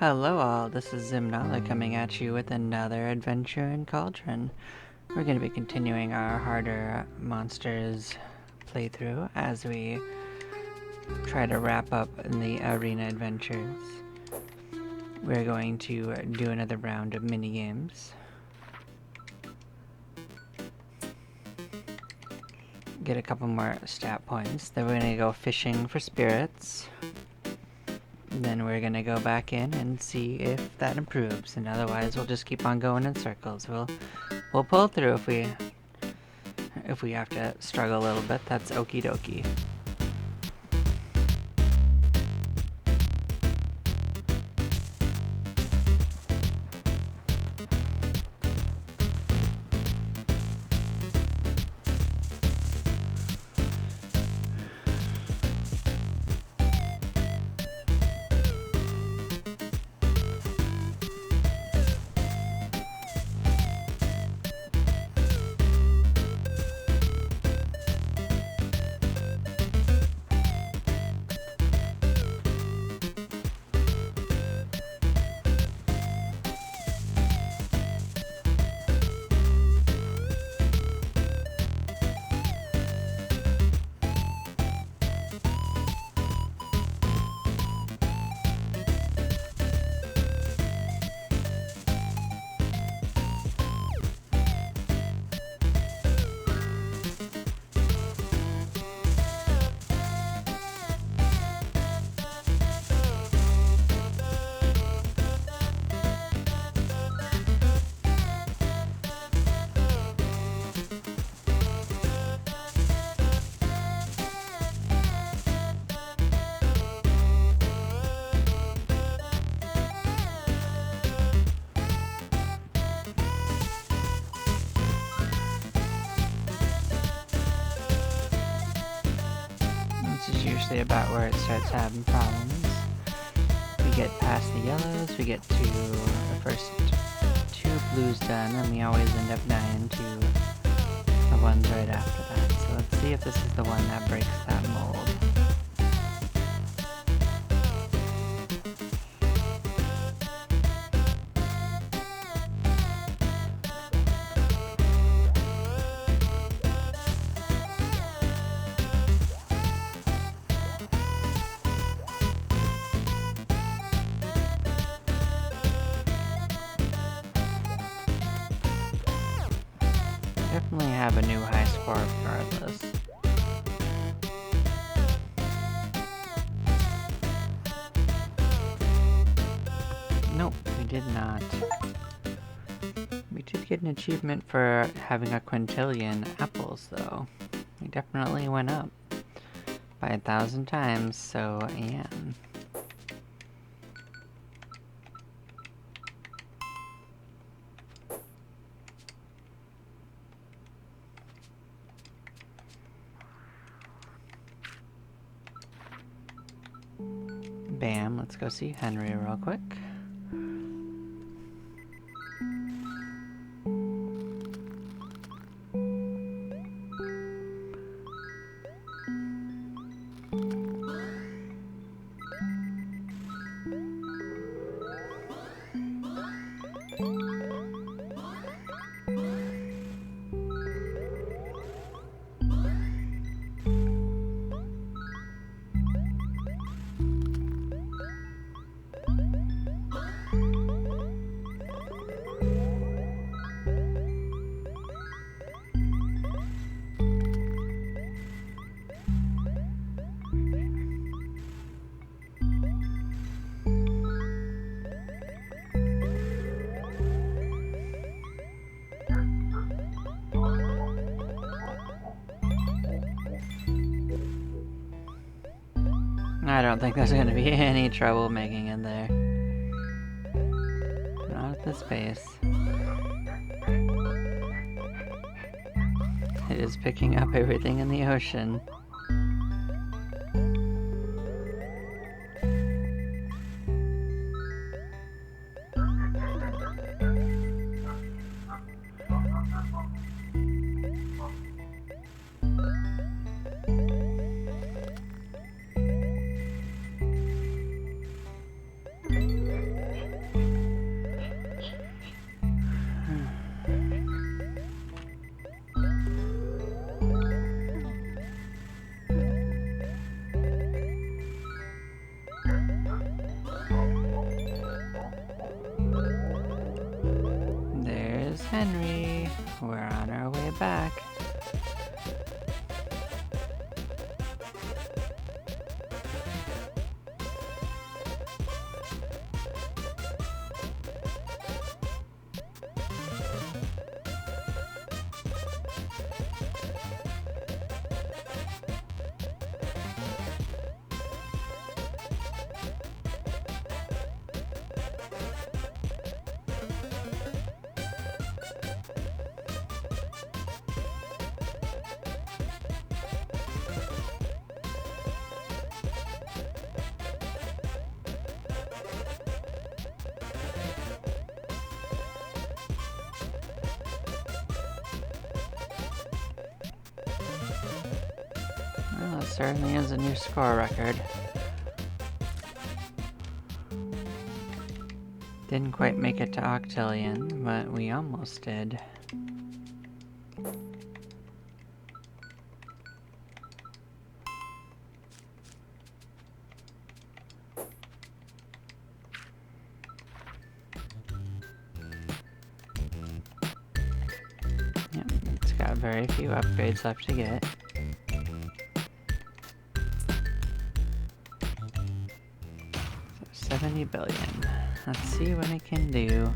Hello all, this is Zimnala coming at you with another adventure in Cauldron. We're going to be continuing our harder monsters playthrough as we try to wrap up in the arena adventures. We're going to do another round of minigames. Get a couple more stat points. Then we're going to go fishing for spirits. Then we're gonna go back in and see if that improves, and otherwise we'll just keep on going in circles. We'll pull through if we have to struggle a little bit. That's okie dokie. This is usually about where it starts having problems. We get past the yellows, we get to the first two blues done, and we always end up dying to the ones right after that. So let's see if this is the one that breaks that mold. Definitely have a new high score regardless. Nope, we did not. We did get an achievement for having a quintillion apples, though. We definitely went up by 1,000 times, so yeah. Bam, let's go see Henry real quick. I don't think there's gonna be any trouble making it there. Not at this pace. It is picking up everything in the ocean. Henry. We're on our way back. Well, it certainly is a new score record. Didn't quite make it to Octillion, but we almost did. Yep, it's got very few upgrades left to get. So 70 billion. Let's see what it can do.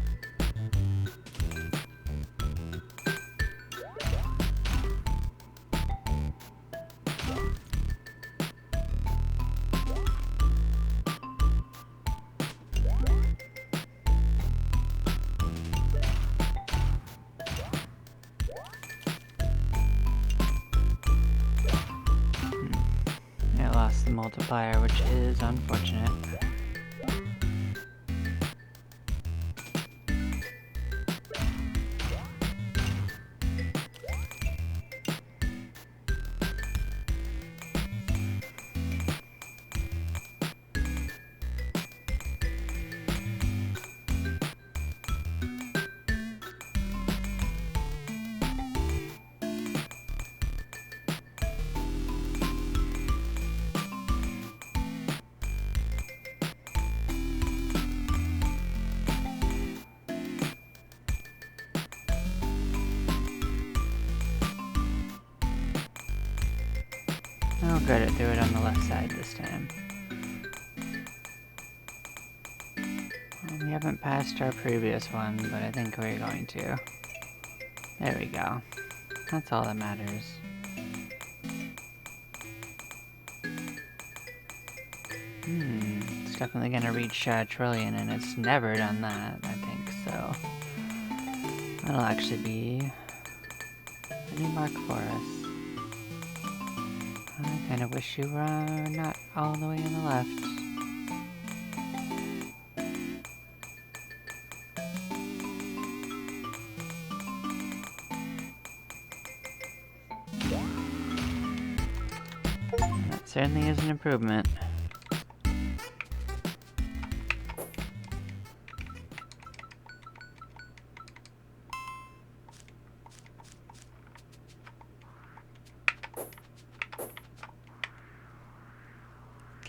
It lost the multiplier, which is unfortunate. Oh good, it threw it on the left side this time. Well, we haven't passed our previous one, but I think we're going to. There we go. That's all that matters. It's definitely gonna reach trillion, and it's never done that, I think, so... That'll actually be a new mark for us. I kinda wish you were not all the way on the left. That certainly is an improvement.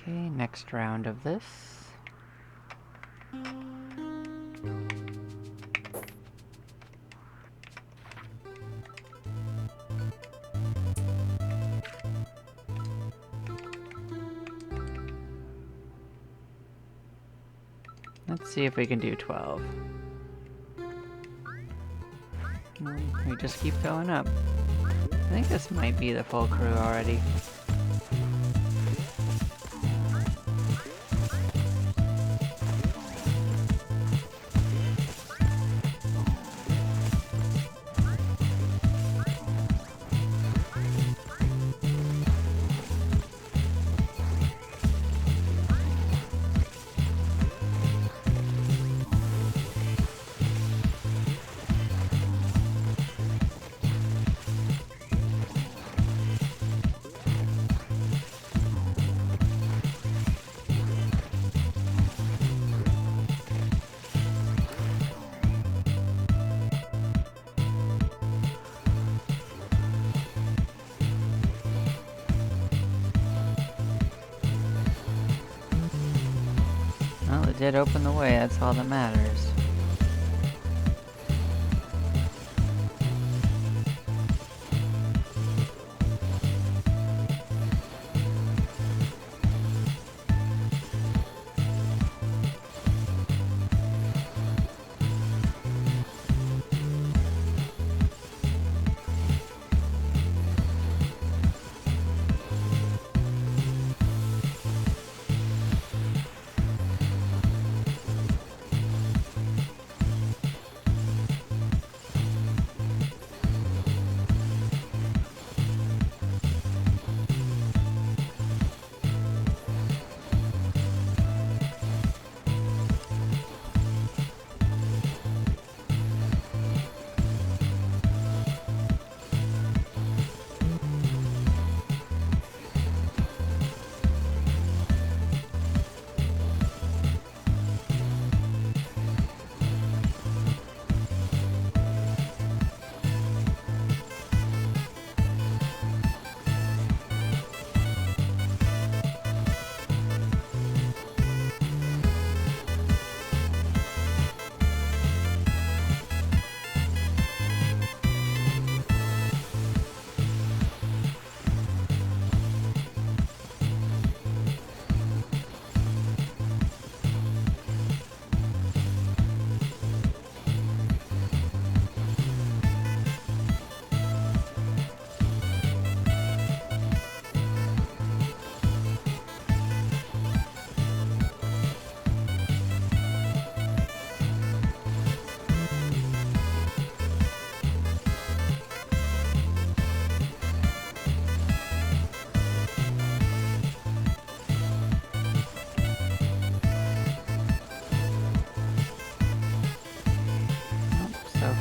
Okay, next round of this. Let's see if we can do 12. We just keep going up. I think this might be the full crew already. Well, it did open the way, that's all that matters.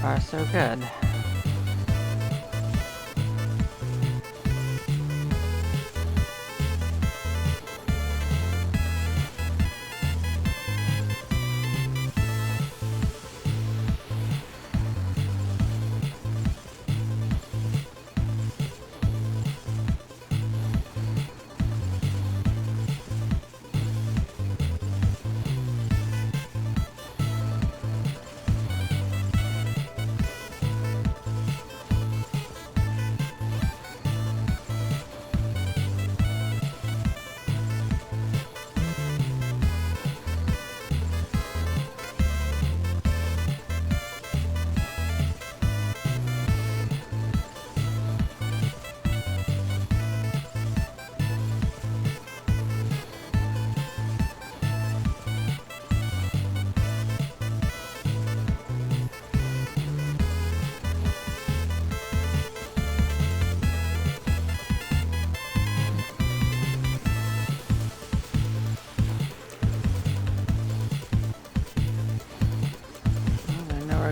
far so good.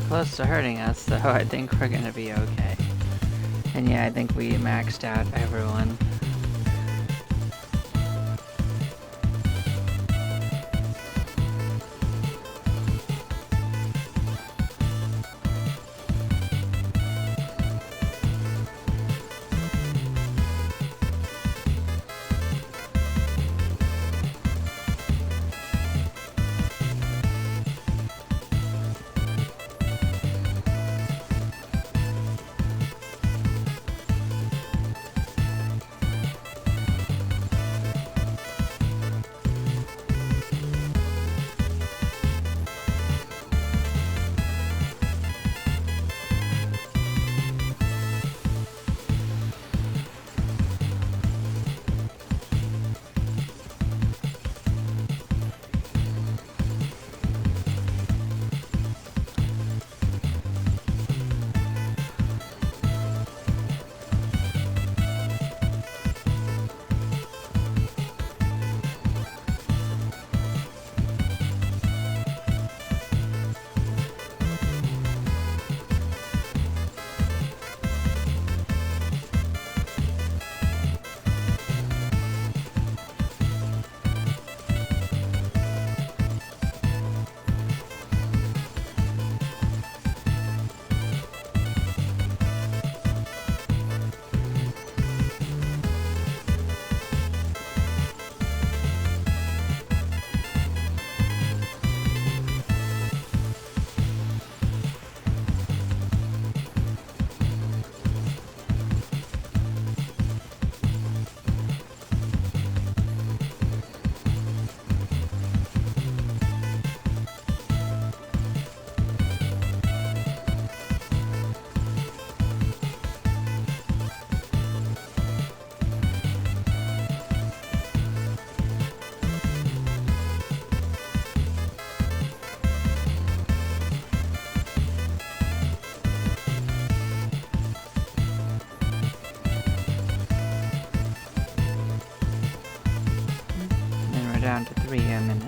Close to hurting us, so I think we're gonna be okay. And yeah, I think we maxed out everyone. Down to 3 minutes.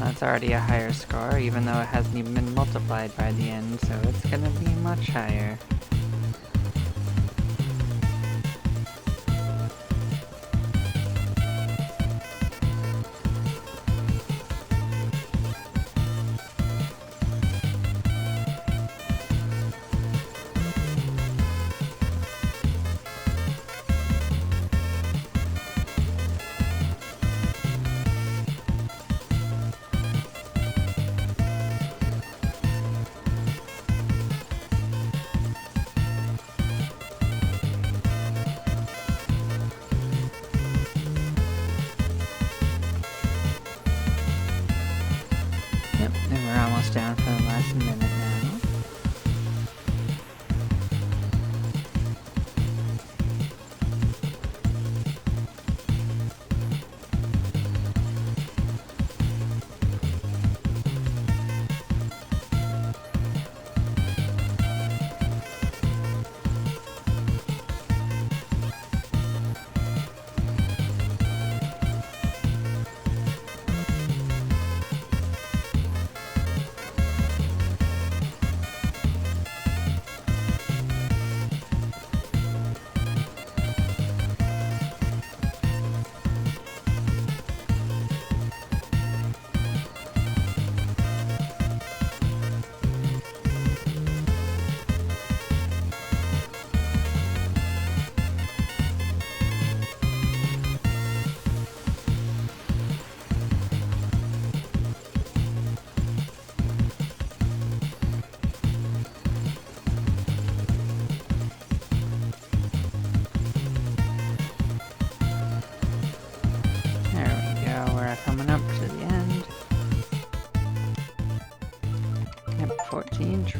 That's already a higher score, even though it hasn't even been multiplied by the end, so it's gonna be much higher.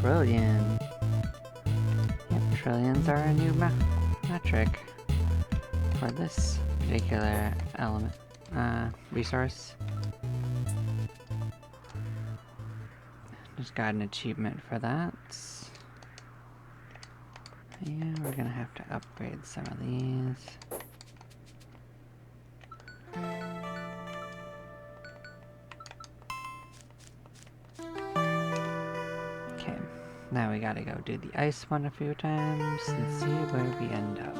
trillion. Yep, trillions are a new metric for this particular element, resource. Just got an achievement for that. Yeah, we're gonna have to upgrade some of these. Okay, now we gotta go do the ice one a few times and see where we end up.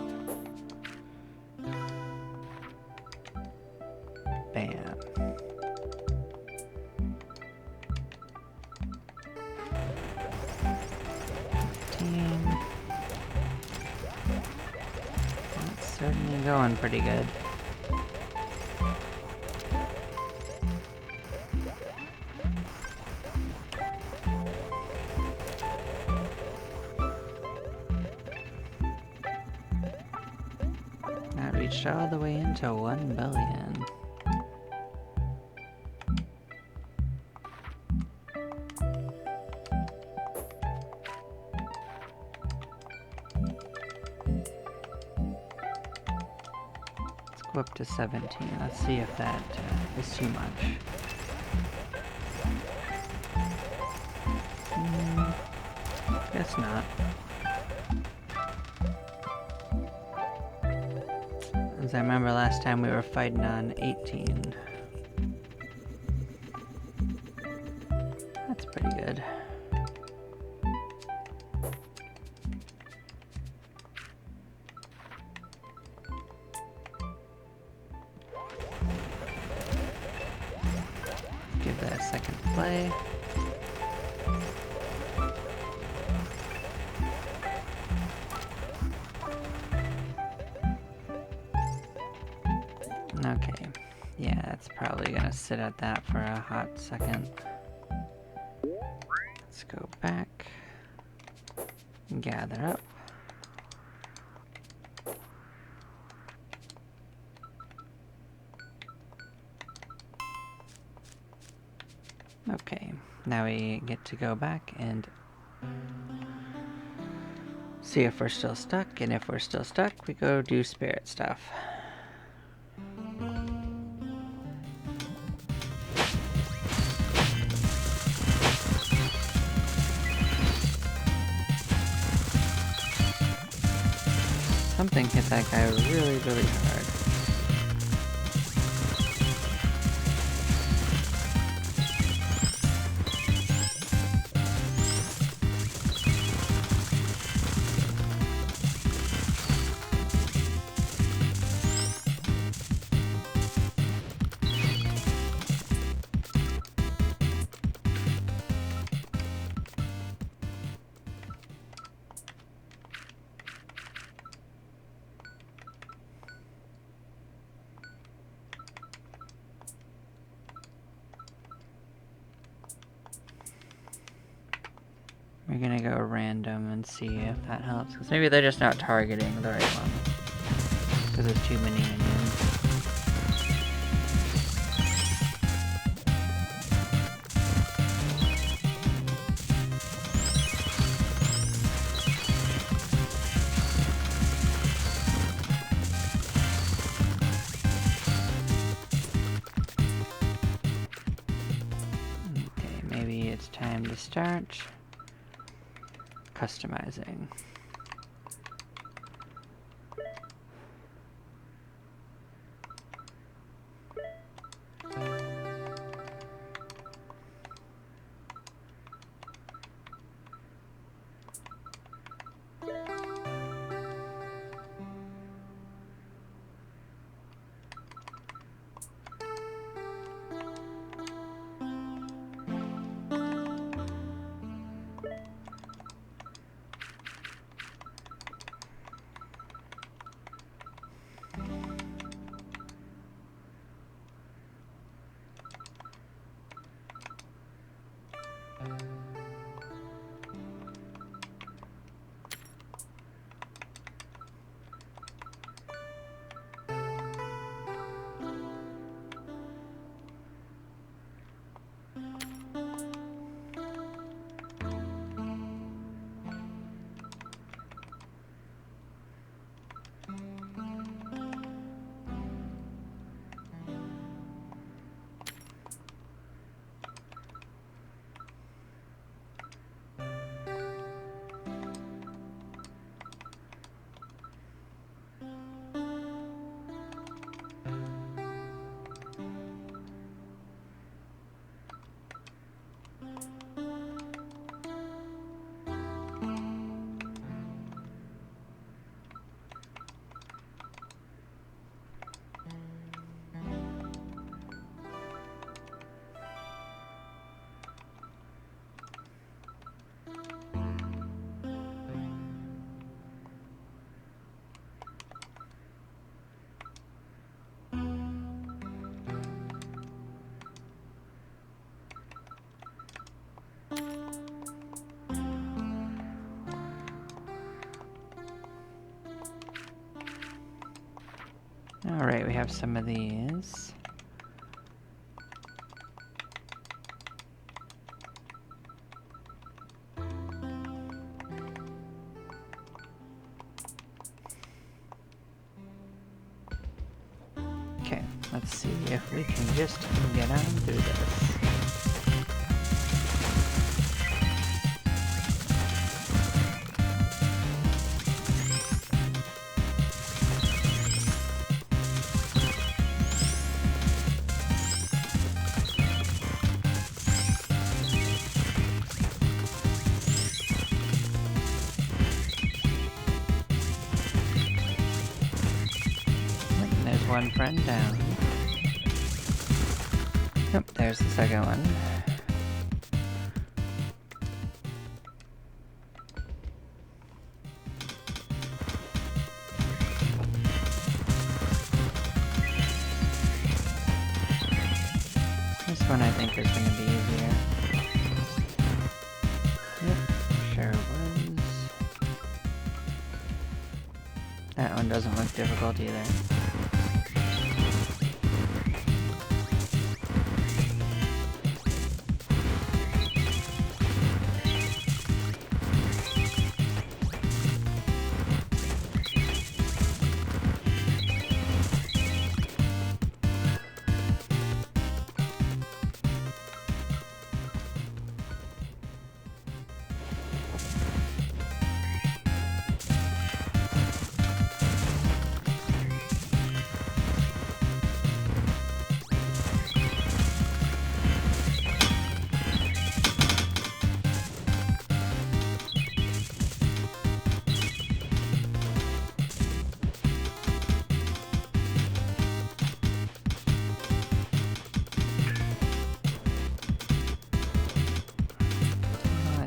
Bam. That's certainly going pretty good. That reached all the way into 1 billion. Go up to 17. Let's see if that is too much. Guess not. As I remember last time we were fighting on 18. That's pretty good. Give that a second play. Okay, yeah, it's probably gonna sit at that for a hot second. Let's go back, gather up. Okay, now we get to go back and see if we're still stuck, and if we're still stuck, we go do spirit stuff. Something hit that guy really, really hard. We're gonna go random and see if that helps. Because maybe they're just not targeting the right one. Because there's too many minions. Okay, maybe it's time to start customizing. Alright, we have some of these. Okay, let's see if we can just get on through this. One friend down. Yep, there's the second one. This one I think is going to be easier. Yep, sure was. That one doesn't look difficult either.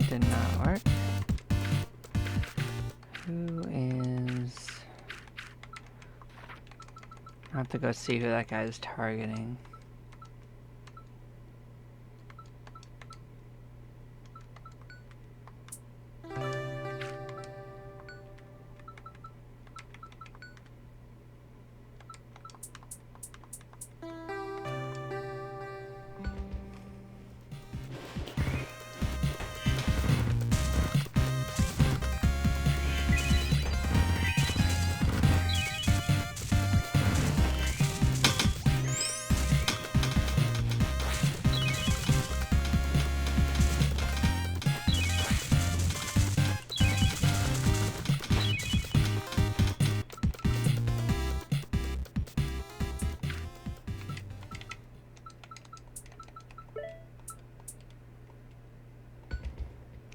Did not work. Who is... I'll have to go see who that guy is targeting.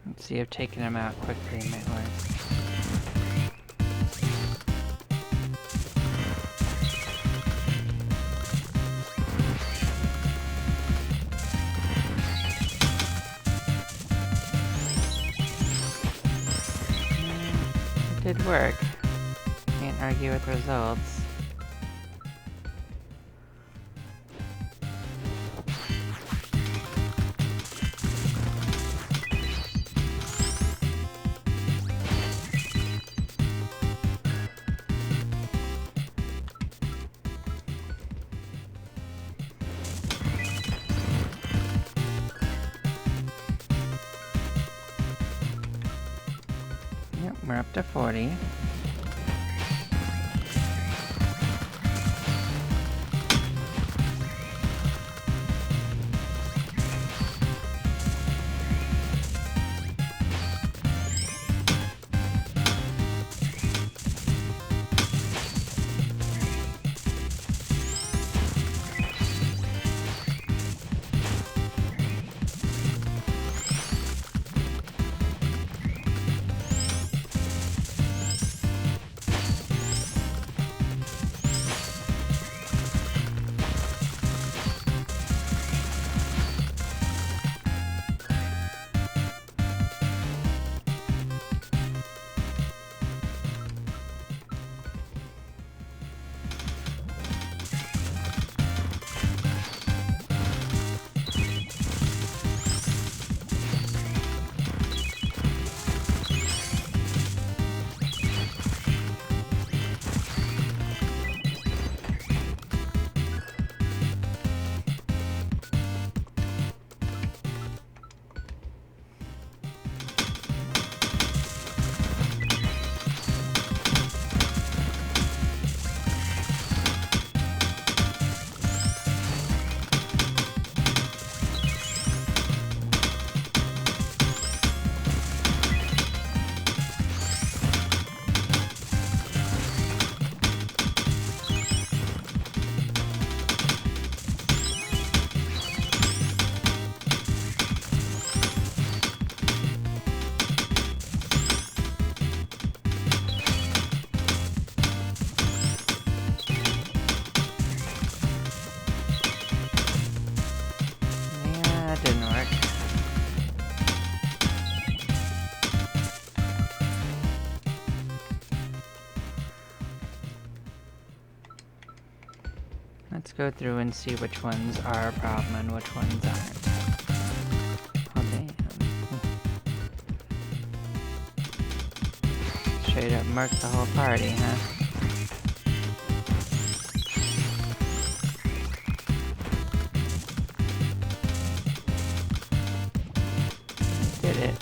Let's see if taking him out quickly might work. It did work. Can't argue with results. Yep, we're up to 40. Let's go through and see which ones are a problem and which ones aren't. Oh damn. Straight up murked the whole party, huh? Did it.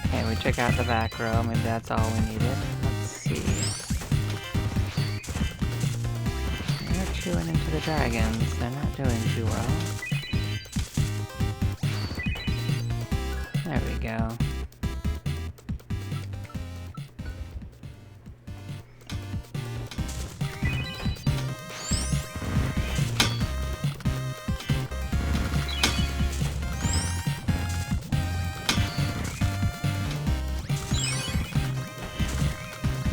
Okay, we took out the back row. Maybe that's all we needed. Let's see. They're chewing into the dragons. They're not doing too well. There we go.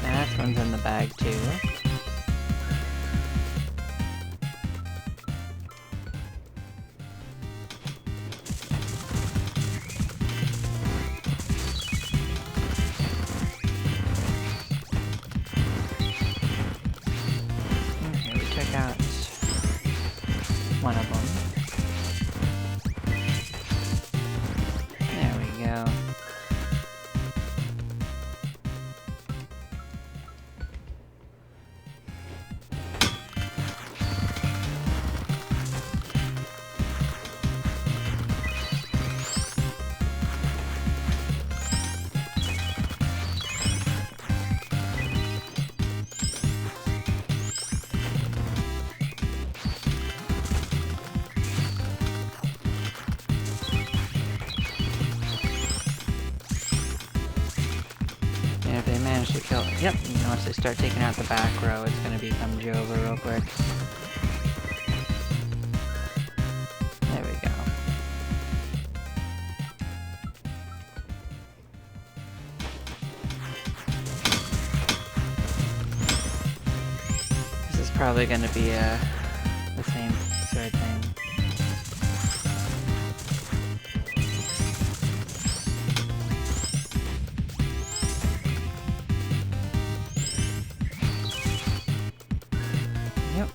That one's in the bag too. Okay, we took out one of them. There we go. And if they manage to kill... Yep, once they start taking out the back row, it's gonna become Jova real quick. There we go. This is probably gonna be the same sort of thing. Yep.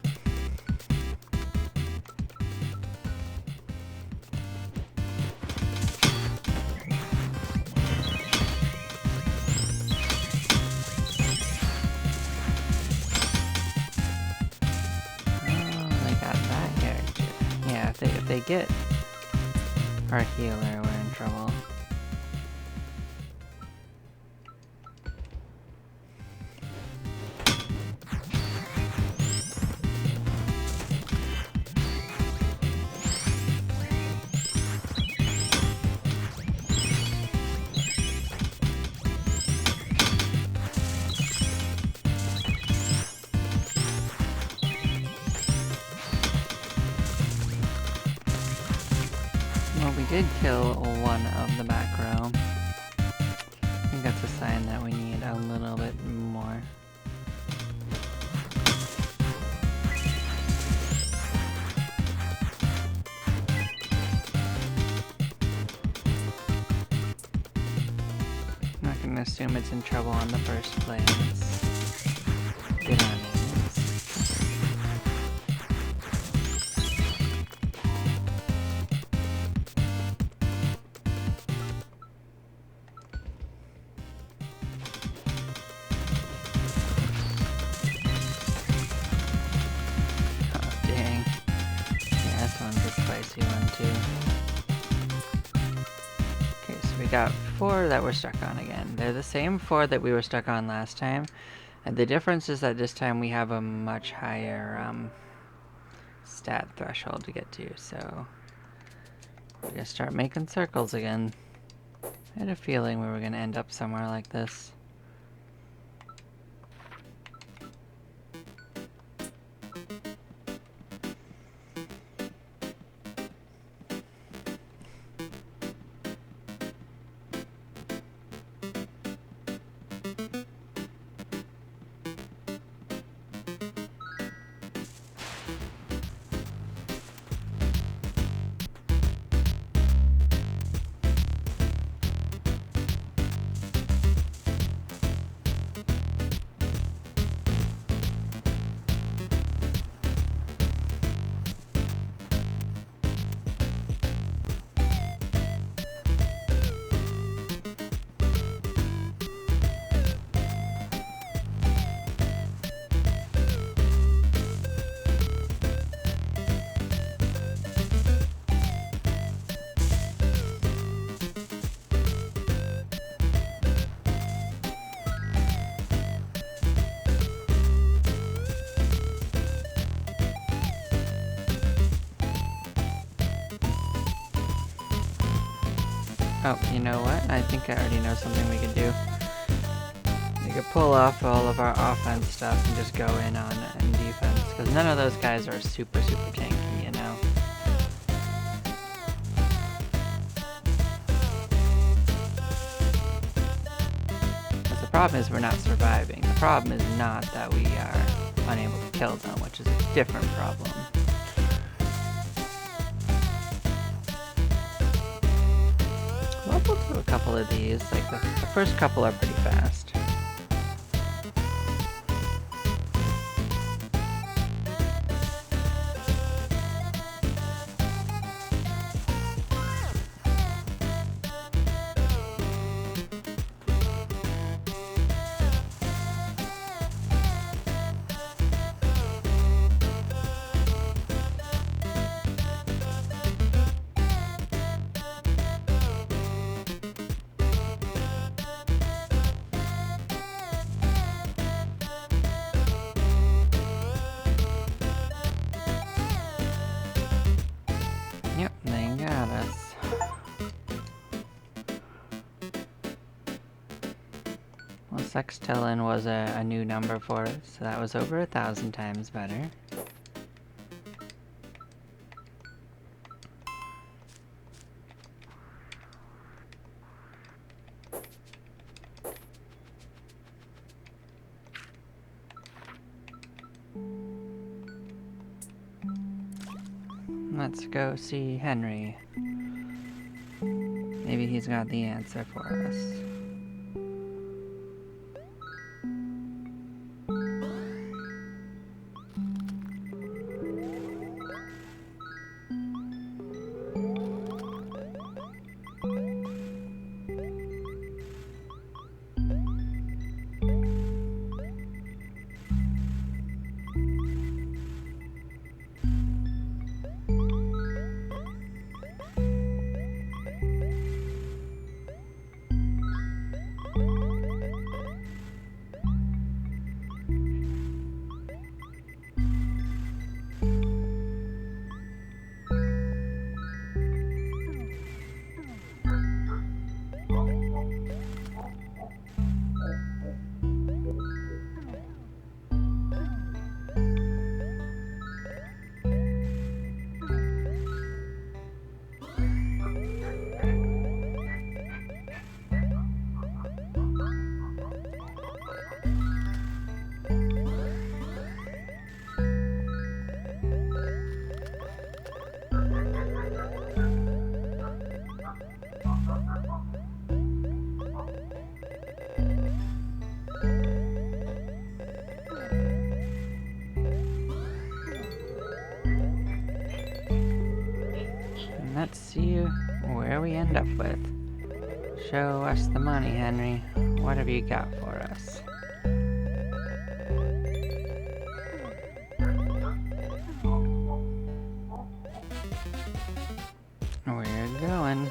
Oh, they got that character. Yeah, if they get our healer, we're in trouble. Well, we did kill one of the back row. I think that's a sign that we need a little bit more. I'm not gonna assume it's in trouble in the first place. Get on it. Spicy one too. Okay, so we got 4 that we're stuck on again. They're the same 4 that we were stuck on last time. And the difference is that this time we have a much higher stat threshold to get to, so we're gonna start making circles again. I had a feeling we were gonna end up somewhere like this. Oh, you know what? I think I already know something we could do. We could pull off all of our offense stuff and just go in on defense, because none of those guys are super tanky, you know? Because the problem is we're not surviving. The problem is not that we are unable to kill them, which is a different problem. Well, we'll do a couple of these. Like, the first couple are pretty fast. Yep, they got us. Well, Sextillion was a new number for us, so that was over 1,000 times better. Let's go see Henry. Maybe he's got the answer for us. Let's see where we end up with. Show us the money, Henry. What have you got for us? We're going.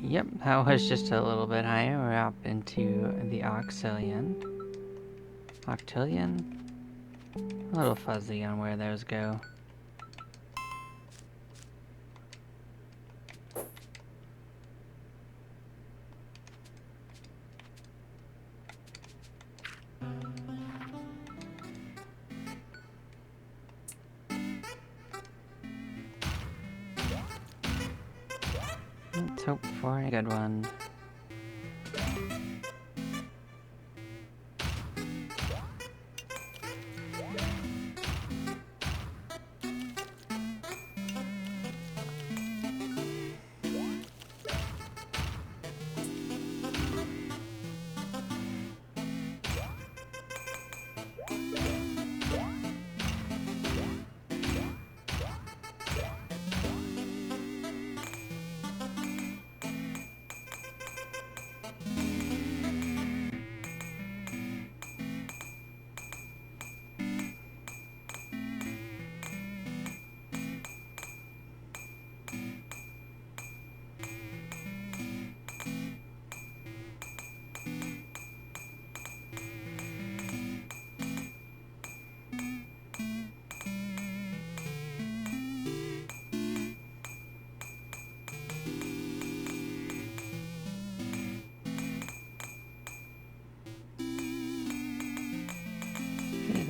Yep, that was just a little bit higher. We're up into the Octillion. Octillion? A little fuzzy on where those go. Let's hope for a good one.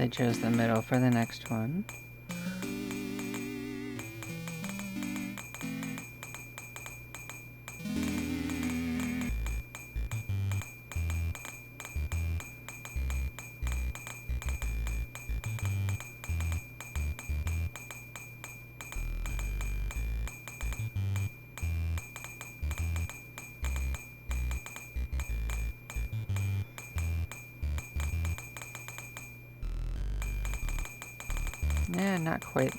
I chose the middle for the next one. Yeah, not quite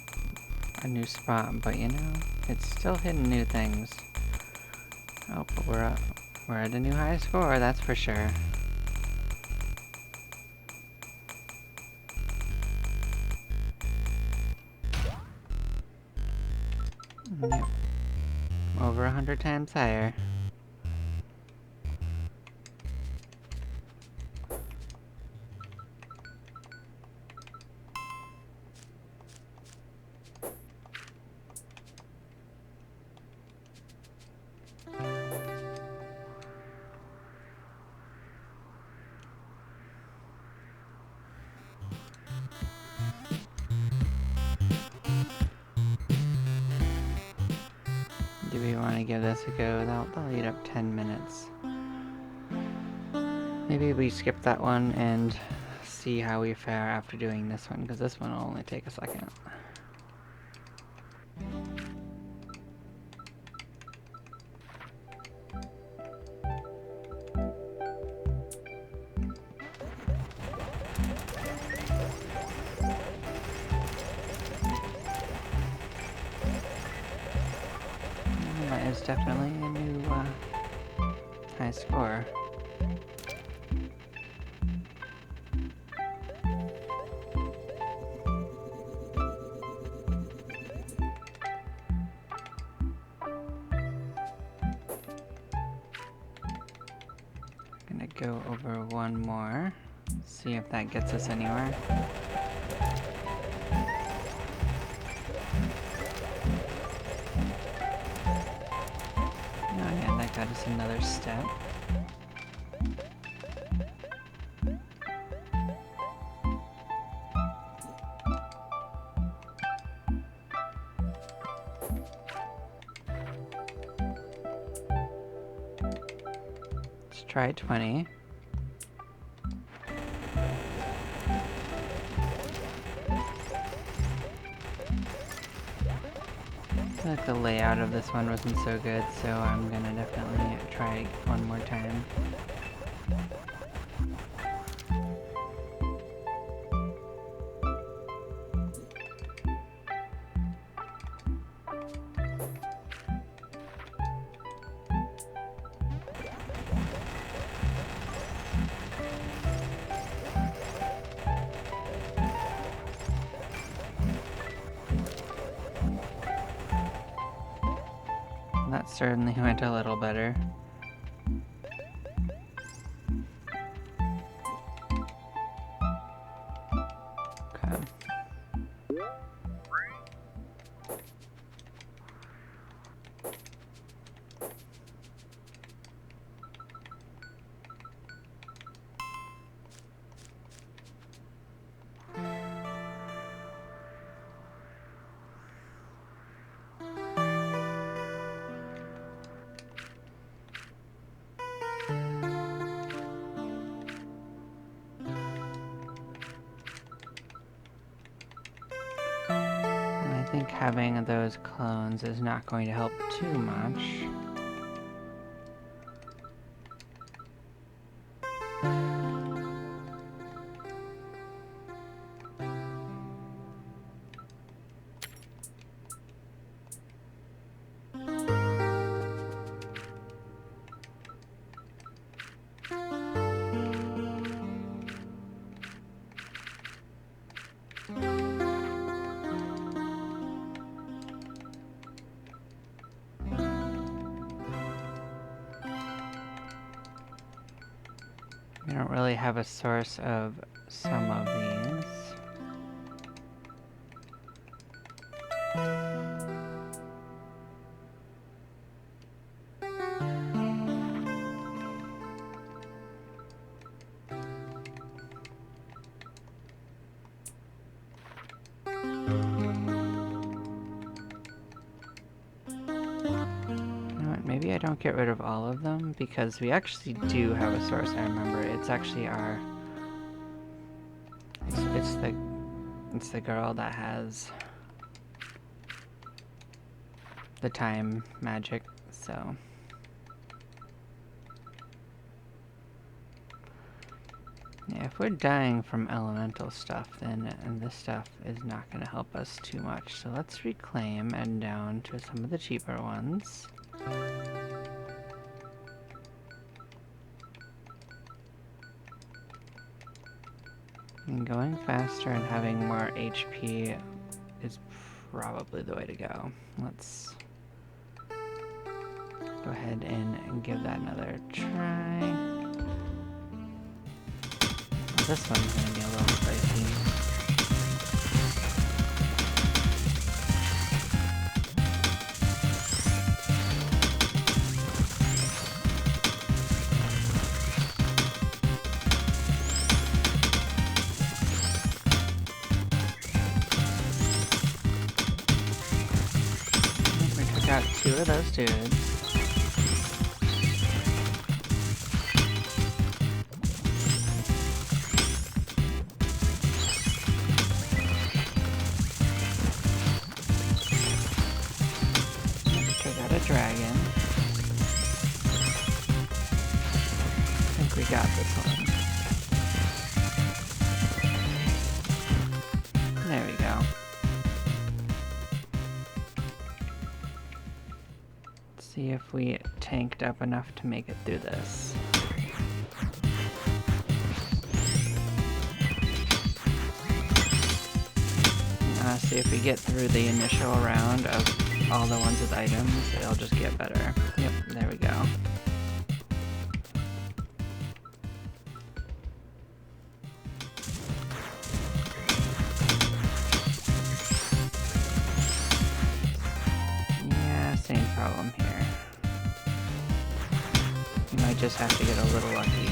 a new spot, but you know, it's still hitting new things. Oh, but we're at a new high score, that's for sure. Yep. Over 100 times higher. Do we want to give this a go? That'll eat up 10 minutes. Maybe we skip that one and see how we fare after doing this one, because this one will only take a second. That is definitely a new high score. Gonna go over one more, see if that gets us anywhere. Oh yeah, that got us another step. Let's try 20. I feel like the layout of this one wasn't so good, so I'm gonna definitely try one more time. That certainly went a little better. Okay. I think having those clones is not going to help too much. We don't really have a source of some of these. don't get rid of all of them because we actually do have a source. I remember it's actually our. It's the girl that has the time magic. So. Yeah, if we're dying from elemental stuff, then this stuff is not going to help us too much. So let's reclaim and down to some of the cheaper ones. And going faster and having more HP is probably the way to go. Let's go ahead and give that another try. This one's gonna be a little spicy. We took out 2 of those dudes. Dragon. I think we got this one. There we go. Let's see if we tanked up enough to make it through this. See if we get through the initial round of all the ones with items, it'll just get better. Yep, there we go. Yeah, same problem here. You might just have to get a little lucky.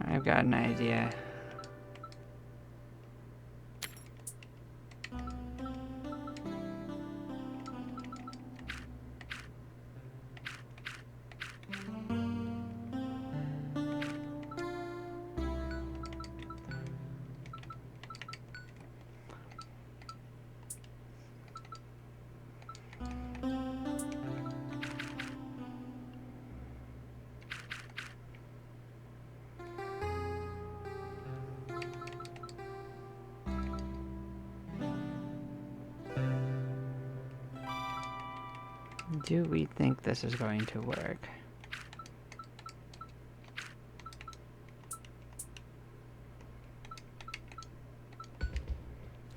I've got an idea. Do we think this is going to work?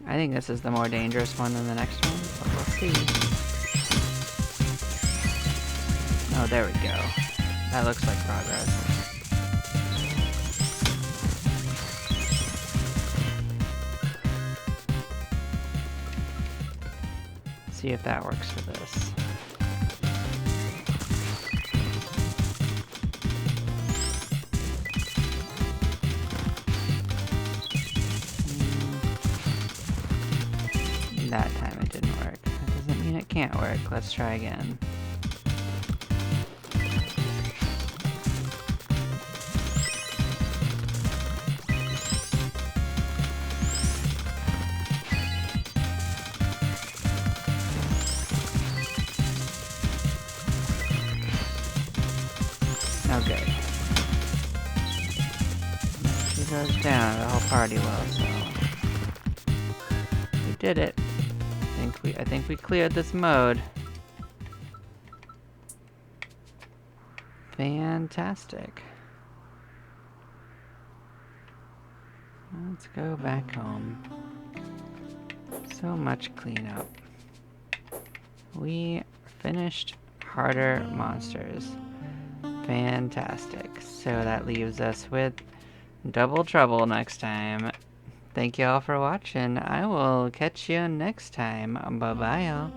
I think this is the more dangerous one than the next one, but we'll see. Oh, there we go. That looks like progress. See if that works for this. That time it didn't work. That doesn't mean it can't work. Let's try again. Oh, good. She goes down, the whole party will, so... We did it. I think we cleared this mode. Fantastic. Let's go back home. So much cleanup. We finished harder monsters. Fantastic. So that leaves us with double trouble next time. Thank you all for watching. I will catch you next time. Bye-bye, y'all.